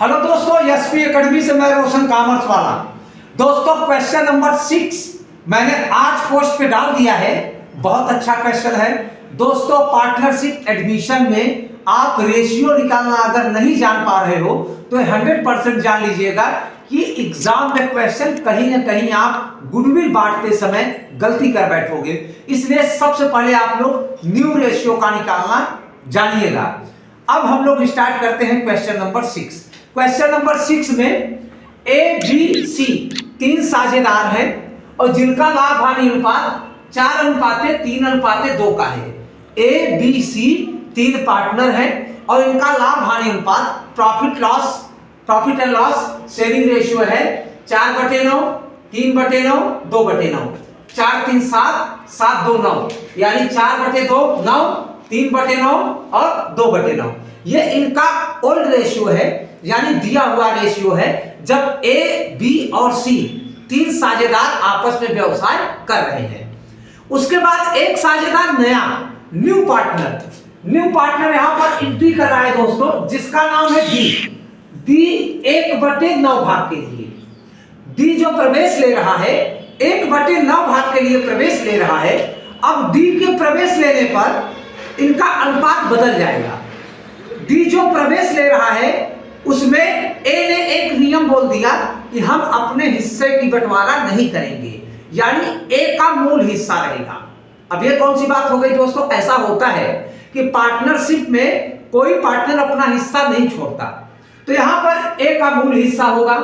Hello दोस्तों, SP academy से मैं रोशन कॉमर्स वाला। दोस्तों क्वेश्चन नंबर 6 मैंने आज पोस्ट पे डाल दिया है। बहुत अच्छा क्वेश्चन है दोस्तों। पार्टनरशिप एडमिशन में आप रेशियो निकालना अगर नहीं जान पा रहे हो तो 100% जान लीजिएगा कि एग्जाम में क्वेश्चन कहीं ना कहीं आप गुडविल बांटते समय गलती कर बैठोगे। इसलिए सबसे पहले आप लोग न्यू रेशियो का निकालना जानिएगा। अब हम लोग स्टार्ट करते हैं क्वेश्चन नंबर 6। क्वेश्चन नंबर 6 में ए बी सी 3 साझेदार हैं और जिनका लाभ हानि अनुपात 4:3:2 का है। ए बी सी 3 पार्टनर हैं और इनका लाभ हानि अनुपात profit and loss sharing ratio है 4/9, 3/9, 2/9। 4 3 7 7 2 9, यानी 4/2 9, 3/9 और 2/9। ये इनका ओल्ड रेशियो है, यानी दिया हुआ रेशियो है जब ए बी और सी 3 साझेदार आपस में व्यवसाय कर रहे हैं। उसके बाद एक साझेदार नया न्यू पार्टनर यहां पर एंट्री कर रहा है दोस्तों, जिसका नाम है डी 1/9 भाग के लिए। डी जो प्रवेश ले रहा है 1/9 भाग के लिए प्रवेश ले रहा है। अब डी के प्रवेश लेने पर इनका अनुपात बदल जाएगा। डी जो प्रवेश ले रहा है उसमें ए ने एक नियम बोल दिया कि हम अपने हिस्से की बंटवारा नहीं करेंगे, यानी ए का मूल हिस्सा रहेगा। अब ये कौन सी बात हो गई दोस्तों? ऐसा होता है कि पार्टनरशिप में कोई पार्टनर अपना हिस्सा नहीं छोड़ता, तो यहां पर ए का मूल हिस्सा होगा।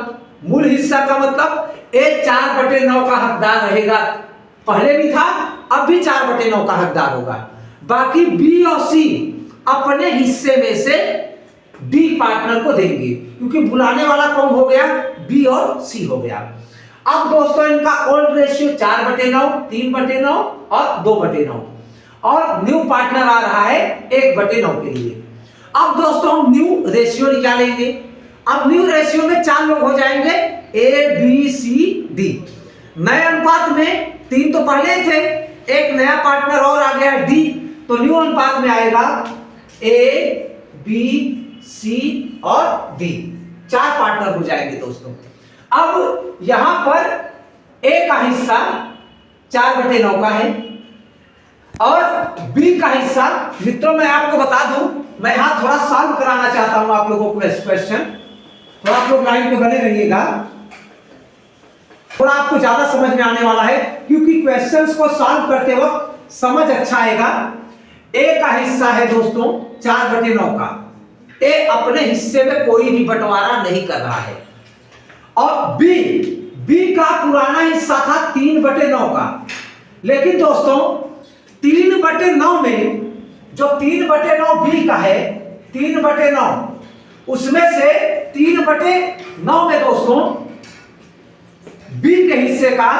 मूल हिस्सा का मतलब ए 4/9 का हकदार रहेगा। पहले भी था, अब भी 4/9 का हकदार होगा। बाकी बी और सी अपने हिस्से में से डी पार्टनर को देंगे, क्योंकि बुलाने वाला कौन हो गया? बी और सी हो गया। अब दोस्तों इनका ओल्ड रेशियो 4/9, 3/9 और 2/9 और न्यू पार्टनर आ रहा है 1/9 के लिए। अब दोस्तों हम न्यू रेशियो निकालेंगे। अब न्यू रेशियो में 4 लोग हो जाएंगे, ए बी सी डी। नए अनुपात में 3 तो पहले थे, एक नया पार्टनर और आ गया डी, तो न्यू अनुपात में आएगा ए बी सी और डी। 4 पार्टनर हो जाएंगे दोस्तों। अब यहां पर ए का हिस्सा 4/9 का है और बी का हिस्सा, मित्रों मैं आपको बता दूं, मैं यहां थोड़ा सॉल्व कराना चाहता हूं आप लोगों को क्वेश्चन, तो आप लोग लाइन पे बने रहिएगा। थोड़ा आपको ज्यादा समझ में आने वाला है, क्योंकि क्वेश्चंस को सॉल्व करते वक्त समझ अच्छा आएगा। ए का हिस्सा है दोस्तों 4/9 का। ए अपने हिस्से में कोई भी बंटवारा नहीं कर रहा है। और बी का पुराना हिस्सा था 3/9 का, लेकिन दोस्तों 3/9 में जो 3/9 बी का है, 3/9 उसमें से 3/9 में दोस्तों बी के हिस्से का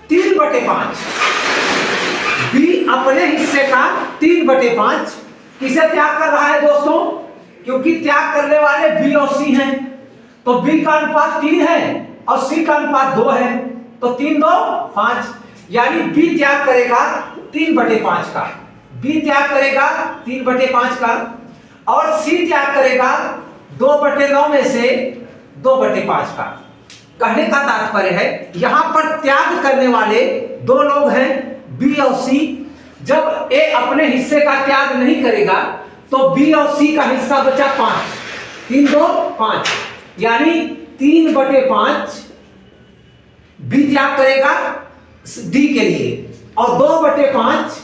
3/5, बी अपने हिस्से का 3/5 किसे त्याग कर रहा है दोस्तों? क्योंकि त्याग करने वाले बी और सी हैं, तो बी का अनुपात 3 है और सी का अनुपात 2 है, तो 3 2 5, यानी बी त्याग करेगा 3/5 का। बी त्याग करेगा 3/5 का और सी त्याग करेगा 2/9 में से 2/5 का। कहने का तात्पर्य है यहां पर त्याग करने वाले 2 लोग हैं, बी और सी। जब ए अपने हिस्से का त्याग नहीं करेगा तो बी और सी का हिस्सा बचा 5, 3 2 5, यानी 3/5 बी त्याग करेगा डी के लिए और 2/5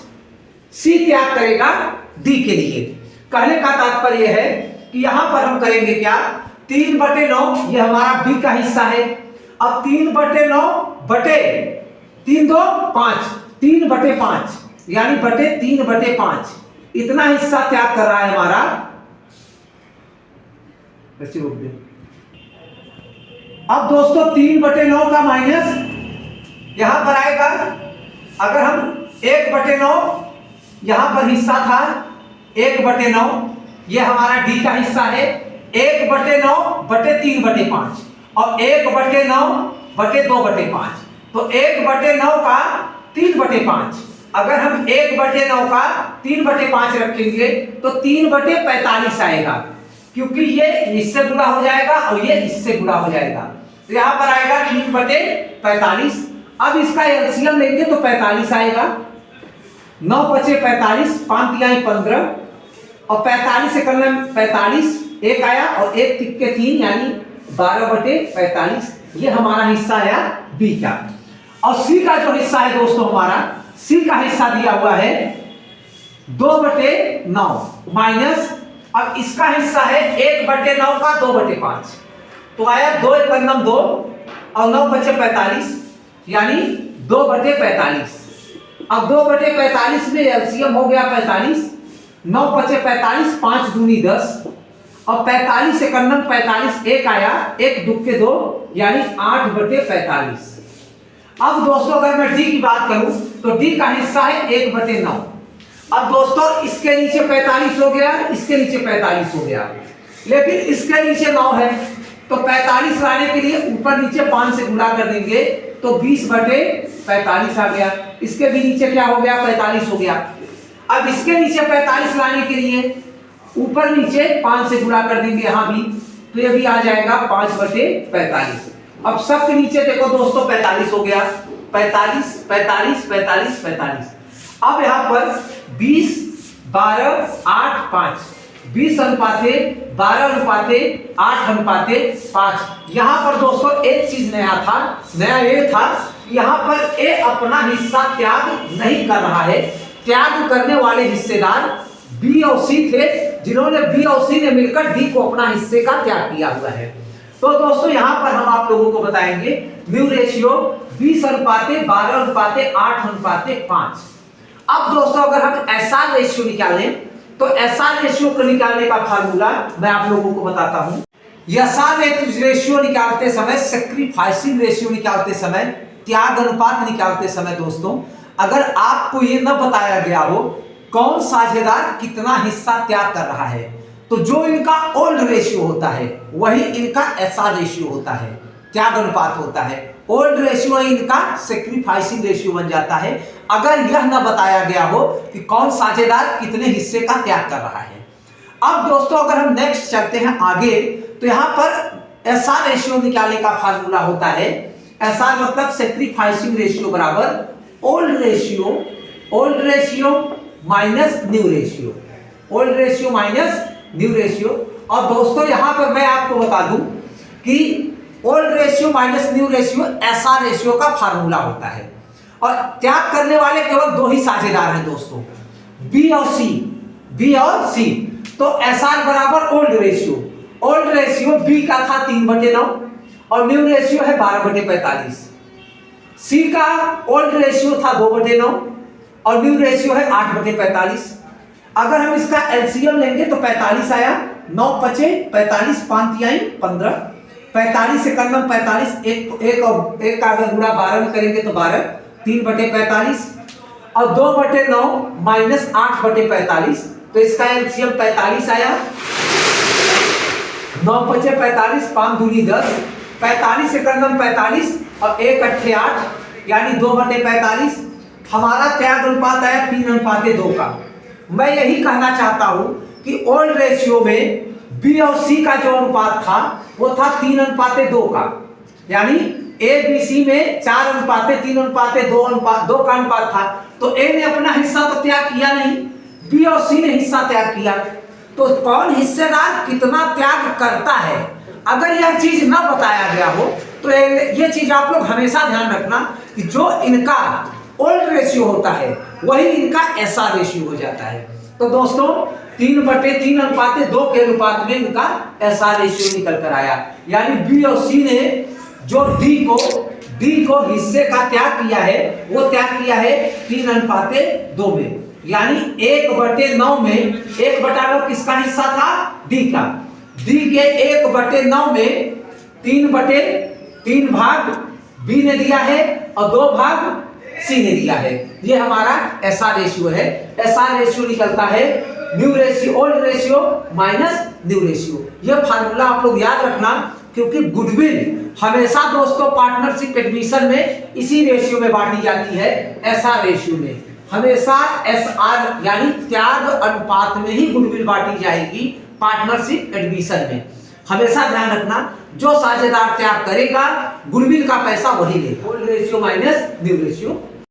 सी त्याग करेगा डी के लिए। कहने का तात्पर्य है कि यहां पर हम करेंगे क्या? 3/9 ये हमारा बी का हिस्सा है। अब 3/9 बटे 3 2 5, 3/5 यानी बटे 3/5 इतना हिस्सा त्याग कर रहा है हमारा। अब दोस्तों 3/9 का माइनस यहां पर आएगा। अगर हम 1/9 यहां पर हिस्सा था 1/9, ये हमारा डी का हिस्सा है। 1/9 बटे 3/5 और 1/9 बटे 2/5। तो 1/9 का 3/5। अगर हम 1/9 का 3/5 रखेंगे तो 3/45 आएगा, क्योंकि ये इससे गुणा हो जाएगा और ये इससे गुणा हो जाएगा। तो यहां पर आएगा 3/45। अब इसका एलसीएम लेंगे तो 45 आएगा। 9 × 5 = 45, 5 × 15 और 45 से करना 45, एक आया और एक तिक्के 3 यानी 12/45। ये हमारा हिस्सा आया बी का। और सी का जो हिस्सा है दोस्तों, हमारा सी का हिस्सा दिया हुआ है 2/9 माइनस, अब इसका हिस्सा है 1/9 का 2/5। तो आया 2 × 1 = 2 और 9 × 5 = 45 यानी 2/45। अब 2/45 में एलसीएम हो गया 45। 9 × 5 = 45, 5 दूनी 10 और 45 से करना 45, एक आया, एक दुक्के 2 यानी 8/45। अब दोस्तों अगर मैं डी की बात करूं तो डी का हिस्सा है 1/9। अब दोस्तों इसके नीचे 45 हो गया, इसके नीचे 45 हो गया, लेकिन इसके नीचे 9 है तो 45 लाने के लिए ऊपर नीचे 5 से गुणा कर देंगे तो 20/45 आ गया। इसके भी नीचे क्या हो गया, 45 हो गया। अब इसके नीचे 45 लाने के लिए ऊपर नीचे 5 से गुणा कर देंगे यहां भी, तो ये भी आ जाएगा 5/45। अब सबके नीचे देखो दोस्तों 45 हो गया, 45 45 45 45। अब यहां पर 20 12 8 5, 20:12:8:5। यहां पर दोस्तों एक चीज नया ये था, यहां पर ए अपना हिस्सा त्याग नहीं कर रहा है। त्याग करने वाले हिस्सेदार बी और सी थे, जिन्होंने बी और सी ने मिलकर डी को अपना हिस्से का त्याग किया हुआ है। तो दोस्तों यहां पर हम आप लोगों को बताएंगे म्यू रेशियो 20:12:8:5। अब दोस्तों अगर हम एसआर रेशियो निकालें तो एसआर रेशियो को निकालने का फार्मूला मैं आप लोगों को बताता हूं। एसआर रेशियो निकालते समय, सैक्रिफाइसिंग रेशियो निकालते समय, त्याग अनुपात निकालते समय दोस्तों, अगर आपको ये न बताया गया हो कौन साझेदार कितना हिस्सा त्याग कर रहा है, तो जो इनका ओल्ड रेशियो होता है वही इनका एसआर रेशियो होता है, त्याग अनुपात होता है। ओल्ड रेशियो इनका सैक्रिफाइसिंग रेशियो बन जाता है, अगर यह न बताया गया हो कि कौन साझेदार कितने हिस्से का त्याग कर रहा है। अब दोस्तों अगर हम नेक्स्ट चलते हैं आगे, तो यहां पर एसआर रेशियो निकालने का फार्मूला होता है, एसआर मतलब सैक्रिफाइसिंग रेशियो बराबर old ratio minus new ratio, old ratio minus new ratio. और दोस्तों यहां पर मैं आपको बता दूं कि old ratio minus new ratio SR ratio का फार्मूला होता है, और त्याग करने वाले केवल 2 ही साझेदार हैं दोस्तों, बी और सी। तो एसआर बराबर ओल्ड रेशियो बी का था 3/9 और न्यू रेशियो है 12/45। सी का ओल्ड रेशियो था 2/9 और न्यू रेशियो है 8/45। अगर हम इसका एलसीएम लेंगे तो 45 आया, 9 × 5 = 45, 5 × 15, 45 से करना 45, एक और एक का अगर गुणा 12 में करेंगे तो 12, 3/45 और 2/9 माइनस 8/45, तो इसका एलसीएम 45 आया। 9 × 5 = 45, 5 दूनी 10, 45 से करना 45 और 1 × 8 यानी 2/45। हमारा त्याग अनुपात आया 3:2 का। मैं यही कहना चाहता हूं कि ओल्ड रेशियो में बी और सी का जो अनुपात था वो था 3:2 का, यानी ए बी सी में 4:3:2 का अनुपात था। तो ए ने अपना हिस्सा तो त्याग किया नहीं, बी और सी ने हिस्सा त्याग किया। तो कौन हिस्सेदार कितना त्याग करता है, अगर यह चीज न बताया गया हो तो ये चीज आप लोग हमेशा ध्यान रखना कि जो इनका ओल्ड रेशियो होता है वही इनका एसआर रेशियो हो जाता है। तो दोस्तों 3/3:2 के अनुपात में इनका एसआर रेशियो निकल कर आया, यानी बी और सी ने जो डी को हिस्से का त्याग किया है वो त्याग किया है 3:2 में, यानी 1/9 में 1/9 किसका हिस्सा था, डी का। डी के 1/9 में 3/3 भाग बी ने दिया है और 2 भाग सी ने दिया है। ये हमारा एसआर रेशियो है। एसआर रेशियो निकलता है new ratio, old ratio minus new ratio. ये फार्मूला आप लोग याद रखना, क्योंकि गुडविल हमेशा दोस्तों पार्टनरशिप एडमिशन में इसी रेशियो में बांटी जाती है, एसआर रेशियो में। हमेशा एसआर यानी त्याग अनुपात में ही गुडविल बांटी जाएगी पार्टनरशिप एडमिशन में। हमेशा ध्यान रखना, जो साझेदार त्याग करेगा गुडविल का पैसा वही लेगा। Hold ratio minus new ratio